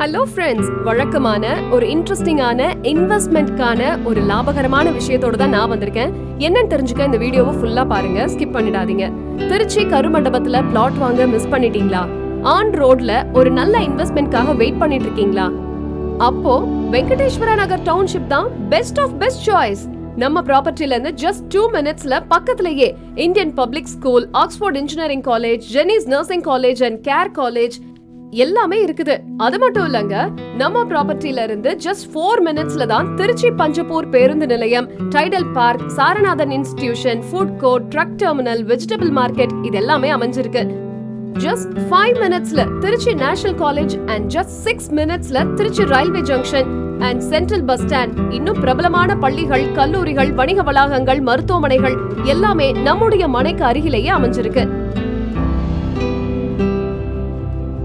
Hello friends, வழக்கமான ஒரு இன்ட்ரெஸ்டிங்கான இன்வெஸ்ட்மெண்ட்கான ஒரு லாபகரமான விஷயத்தோட தான் நான் வந்திருக்கேன். என்னன்னு தெரிஞ்சுக்க இந்த வீடியோவை ஃபுல்லா பாருங்க, ஸ்கிப் பண்ணிடாதீங்க. திருச்சி கருமண்டபத்துல பிளாட் வாங்க மிஸ் பண்ணிட்டீங்களா? ஆன் ரோட்ல ஒரு நல்ல இன்வெஸ்ட்மெண்ட்காக வெயிட் பண்ணிட்டு இருக்கீங்களா? அப்போ வெங்கடேஸ்வரா நகர் டவுன்ஷிப் தான் பெஸ்ட் ஆஃப் பெஸ்ட் சாய்ஸ். நம்ம ப்ராப்பர்ட்டில இருந்து ஜஸ்ட் 2 மினிட்ஸ்ல பக்கத்திலேயே Indian public school, Oxford engineering college, ஜெனிஸ் nursing college and care college எல்லாமே இருக்குது. அது மட்டும் இல்லங்க, நம்ம ப்ராப்பர்ட்டில இருந்து ஜஸ்ட் 4 மினிட்ஸ்ல தான் திருச்சி பஞ்சப்பூர் பேருந்து நிலையம், Tidel park, Saranathan institution, food court, truck terminal, vegetable market இது எல்லாமே அமைஞ்சிருக்கு. ஜஸ்ட் 5 மினிட்ஸ்ல Trichy national college and just 6 மினிட்ஸ்ல Trichy railway junction and central bus stand. இன்னும் பிரபலமான பள்ளிகள், கல்லூரிகள், வணிக வளாகங்கள், மருத்துவமனைகள் எல்லாமே நம்முடைய மனைக்கு அருகிலேயே அமைஞ்சிருக்கு.